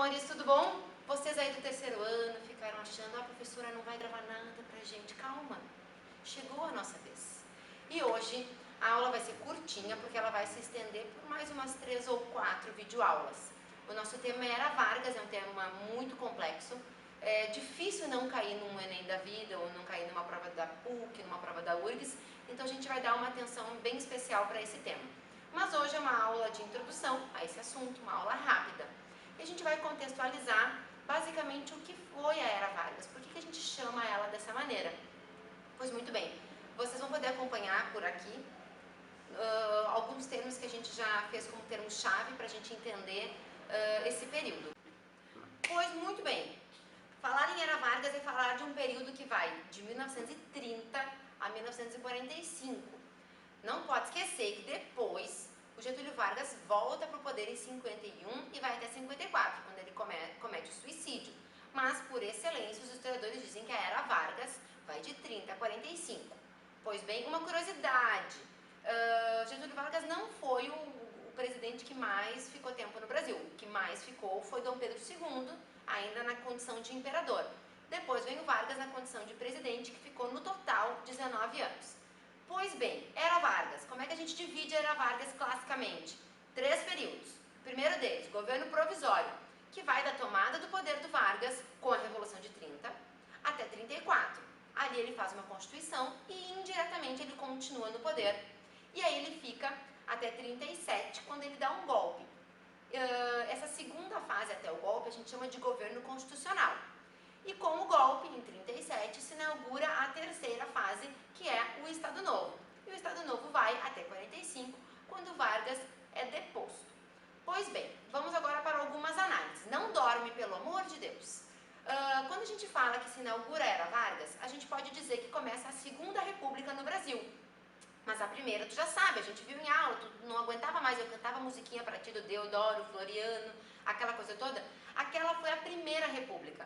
amores, tudo bom? Vocês aí do terceiro ano ficaram achando, a professora não vai gravar nada pra gente. Calma, chegou a nossa vez. E hoje a aula vai ser curtinha, porque ela vai se estender por mais umas 3 ou 4 videoaulas. O nosso tema é Era Vargas, é um tema muito complexo. É difícil não cair num Enem da vida, ou não cair numa prova da PUC, numa prova da URGS, então a gente vai dar uma atenção bem especial para esse tema. Mas hoje é uma aula de introdução a esse assunto, uma aula rápida. E a gente vai contextualizar basicamente o que foi a Era Vargas, por que a gente chama ela dessa maneira. Pois muito bem, vocês vão poder acompanhar por aqui alguns termos que a gente já fez como termo-chave para a gente entender esse período. Pois muito bem, falar em Era Vargas é falar de um período que vai de 1930 a 1945. Não pode esquecer que depois o Getúlio Vargas volta para o poder em 51 e vai até 54, quando ele comete o suicídio. Mas, por excelência, os historiadores dizem que a Era Vargas vai de 30 a 45. Pois bem, uma curiosidade, Getúlio Vargas não foi o presidente que mais ficou tempo no Brasil. O que mais ficou foi Dom Pedro II, ainda na condição de imperador. Depois vem o Vargas na condição de presidente, que ficou no total 19 anos. Pois bem, Era Vargas. Como é que a gente divide a Era Vargas classicamente? 3 períodos. O primeiro deles, governo provisório, que vai da tomada do poder do Vargas com a Revolução de 30 até 34. Ali ele faz uma constituição e indiretamente ele continua no poder. E aí ele fica até 37, quando ele dá um golpe. Essa segunda fase até o golpe a gente chama de governo constitucional. E com o golpe, em 37, se inaugura a terceira fase, que é o Estado Novo. E o Estado Novo vai até 45, quando Vargas é deposto. Pois bem, vamos agora para algumas análises. Não dorme, pelo amor de Deus. Quando a gente fala que se inaugura a Era Vargas, a gente pode dizer que começa a Segunda República no Brasil. Mas a primeira, tu já sabe, a gente viu em aula, tu não aguentava mais, eu cantava musiquinha pra ti do Deodoro, Floriano, aquela coisa toda. Aquela foi a Primeira República.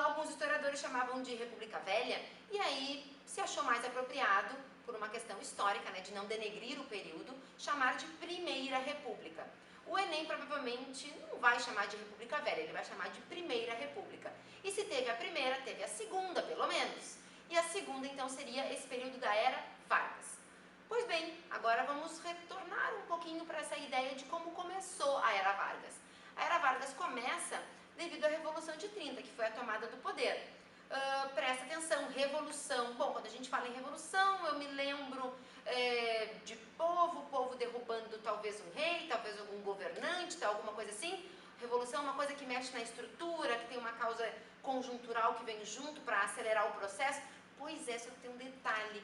Alguns historiadores chamavam de República Velha, e aí se achou mais apropriado, por uma questão histórica, né, de não denegrir o período, chamar de Primeira República. O Enem provavelmente não vai chamar de República Velha, ele vai chamar de Primeira República. E se teve a primeira, teve a segunda, pelo menos. E a segunda, então, seria esse período da Era Vargas. Pois bem, agora vamos retornar um pouquinho para essa ideia de como começou a Era Vargas. A Era Vargas começa devido à Revolução de 30, que foi a tomada do poder. Presta atenção, revolução. Bom, quando a gente fala em revolução, eu me lembro de povo derrubando talvez um rei, talvez algum governante, alguma coisa assim. Revolução é uma coisa que mexe na estrutura, que tem uma causa conjuntural que vem junto para acelerar o processo. Pois é, só que tem um detalhe.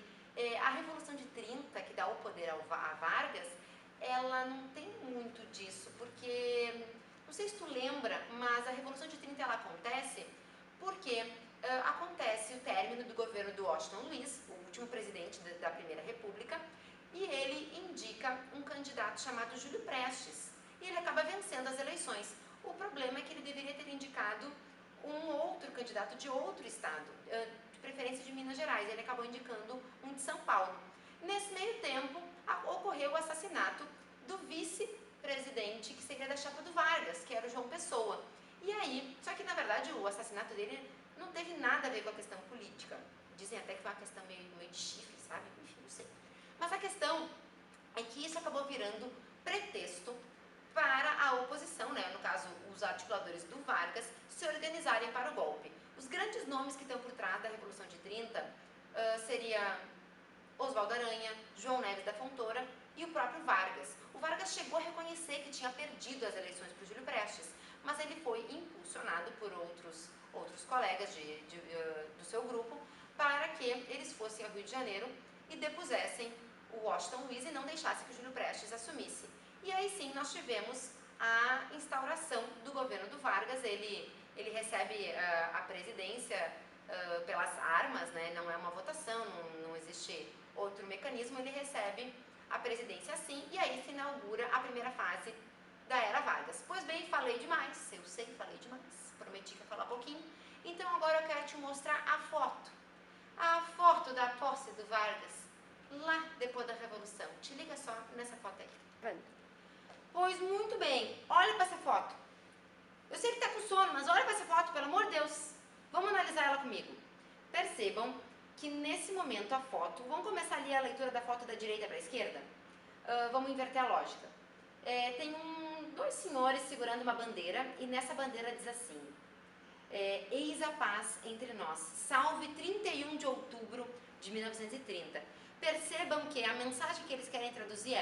A Revolução de 30, que dá o poder a Vargas, ela não tem muito disso, porque, não sei se tu lembra, mas a Revolução de 30 ela acontece porque acontece o término do governo do Washington Luiz, o último presidente da Primeira República, e ele indica um candidato chamado Júlio Prestes, e ele acaba vencendo as eleições. O problema é que ele deveria ter indicado um outro candidato de outro estado, de preferência de Minas Gerais. Ele acabou indicando um de São Paulo. Nesse meio tempo, ocorreu o assassinato do vice-presidente, que seria da chapa do Vargas, que era o João Pessoa. E aí, só que na verdade o assassinato dele não teve nada a ver com a questão política. Dizem até que foi uma questão meio de chifre, sabe? Enfim, não sei. Mas a questão é que isso acabou virando pretexto para a oposição, né? No caso, os articuladores do Vargas, se organizarem para o golpe. Os grandes nomes que estão por trás da Revolução de 30 seria Oswaldo Aranha, João Neves da Fontoura e o próprio Vargas. O Vargas chegou a reconhecer que tinha perdido as eleições para o Júlio Prestes, mas ele foi impulsionado por outros colegas do seu grupo para que eles fossem ao Rio de Janeiro e depusessem o Washington Luiz e não deixassem que o Júlio Prestes assumisse. E aí sim nós tivemos a instauração do governo do Vargas. Ele recebe a presidência pelas armas, né? Não é uma votação, não existe outro mecanismo, ele recebe a presidência assim, e aí se inaugura a primeira fase da Era Vargas. Pois bem, falei demais, eu sei, falei demais, prometi que ia falar pouquinho, então agora eu quero te mostrar a foto da posse do Vargas, lá depois da Revolução. Te liga só nessa foto aí. Pois muito bem, olha para essa foto. Eu sei que tá com percebam que nesse momento a foto, vamos começar ali a leitura da foto da direita para a esquerda? Vamos inverter a lógica. Tem dois senhores segurando uma bandeira e nessa bandeira diz assim: eis a paz entre nós, salve 31 de outubro de 1930. Percebam que a mensagem que eles querem traduzir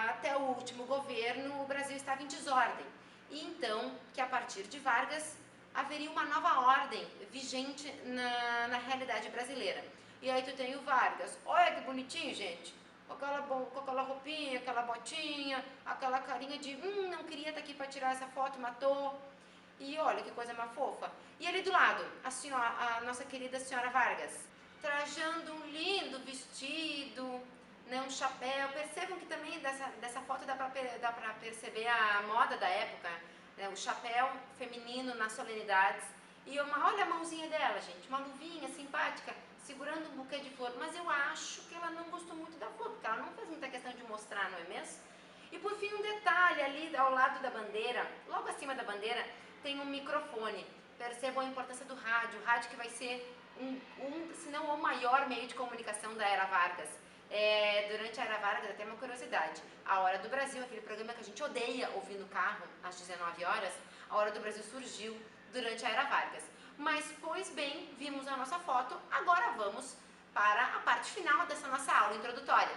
até o último governo o Brasil estava em desordem, e então que a partir de Vargas haveria uma nova ordem vigente na realidade brasileira. E aí tu tem o Vargas, olha que bonitinho, gente, com aquela roupinha, aquela botinha, aquela carinha de não queria estar aqui para tirar essa foto, matou. E olha que coisa mais fofa. E ali do lado, a nossa querida senhora Vargas, trajando um lindo vestido, né, um chapéu. Percebam que também dessa foto dá para perceber a moda da época, né, o chapéu feminino nas solenidades. E olha a mãozinha dela, gente, uma luvinha simpática, segurando um buquê de flor. Mas eu acho que ela não gostou muito da flor, porque ela não fez muita questão de mostrar, não é mesmo? E por fim, um detalhe ali ao lado da bandeira, logo acima da bandeira, tem um microfone. Percebam a importância do rádio. O rádio que vai ser se não o maior meio de comunicação da Era Vargas. Durante a Era Vargas, até uma curiosidade, a Hora do Brasil, aquele programa que a gente odeia ouvir no carro às 19 horas, a Hora do Brasil surgiu durante a Era Vargas. Mas, pois bem, vimos a nossa foto, agora vamos para a parte final dessa nossa aula introdutória.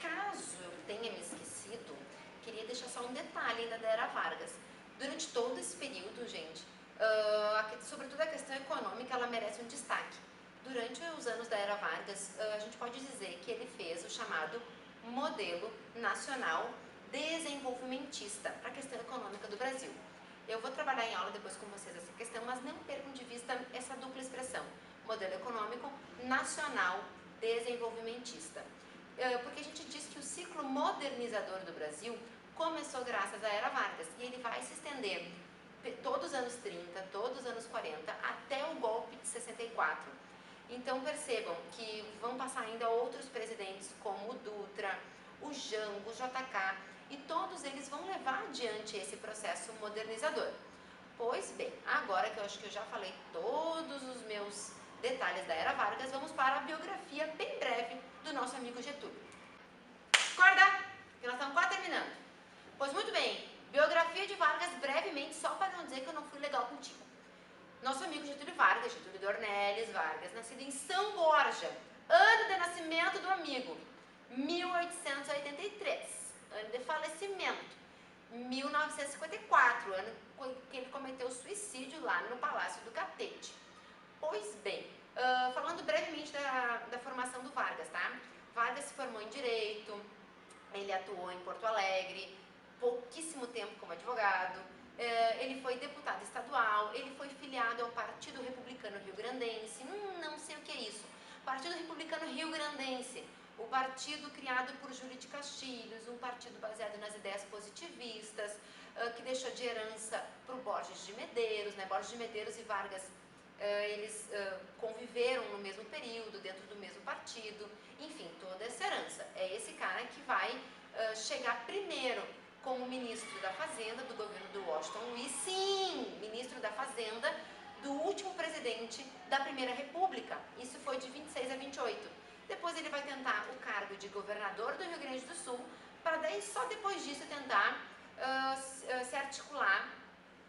Caso eu tenha me esquecido, queria deixar só um detalhe ainda da Era Vargas. Durante todo esse período, gente, sobretudo a questão econômica, ela merece um destaque. Durante os anos da Era Vargas, a gente pode dizer que ele fez o chamado Modelo Nacional Desenvolvimentista para a questão econômica do Brasil. Eu vou trabalhar em aula depois com vocês essa questão, mas não percam de vista essa dupla expressão, Modelo Econômico Nacional Desenvolvimentista. Porque a gente diz que o ciclo modernizador do Brasil começou graças à Era Vargas e ele vai se estender todos os anos 30, todos os anos 40, até o golpe de 64. Então percebam que vão passar ainda outros presidentes como o Dutra, o Jango, o JK, e todos eles vão levar adiante esse processo modernizador. Pois bem, agora que eu acho que eu já falei todos os meus detalhes da Era Vargas, vamos para a biografia bem breve do nosso amigo Getúlio. Acorda, que nós estamos quase terminando. Pois muito bem, biografia de Vargas brevemente, só para não dizer que eu não fui legal contigo. Nosso amigo Getúlio Vargas, Getúlio Dornelles Vargas, nascido em São Borja, ano de nascimento do amigo, 1883, ano de falecimento, 1954, ano que ele cometeu suicídio lá no Palácio do Catete. Pois bem, falando brevemente da formação do Vargas, tá? Vargas se formou em Direito, ele atuou em Porto Alegre, pouquíssimo tempo como advogado, ele foi deputado estadual, ele foi filiado ao Partido Republicano Rio-Grandense, não sei o que é isso, Partido Republicano Rio-Grandense, o partido criado por Júlio de Castilhos, um partido baseado nas ideias positivistas, que deixou de herança para o Borges de Medeiros, né? Borges de Medeiros e Vargas, eles conviveram no mesmo período, dentro do mesmo partido, enfim, toda essa herança. É esse cara que vai chegar primeiro como ministro da Fazenda do governo do Washington Luiz, sim, ministro da Fazenda do último presidente da Primeira República, isso foi de 26 a 28. Depois ele vai tentar o cargo de governador do Rio Grande do Sul, para daí só depois disso tentar se articular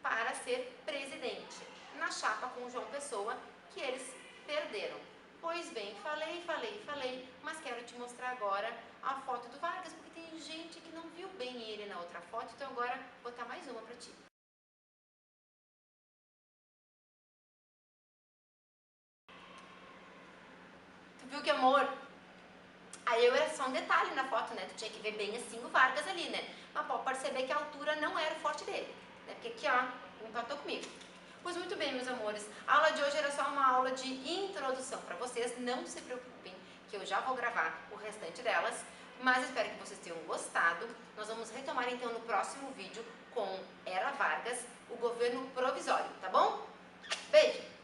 para ser presidente, na chapa com o João Pessoa, que eles perderam. Pois bem, falei, mas quero te mostrar agora a foto do Vargas, porque tem gente que não viu bem ele na outra foto, então agora vou botar mais uma para ti. Tu viu que amor? Aí eu era só um detalhe na foto, né? Tu tinha que ver bem assim o Vargas ali, né? Mas pode perceber que a altura não era o forte dele, né? Porque aqui, ó, empatou comigo. Pois muito bem, meus amores, a aula de hoje era só uma aula de introdução para vocês, não se preocupem que eu já vou gravar o restante delas, mas espero que vocês tenham gostado. Nós vamos retomar então no próximo vídeo com Era Vargas, o governo provisório, tá bom? Beijo!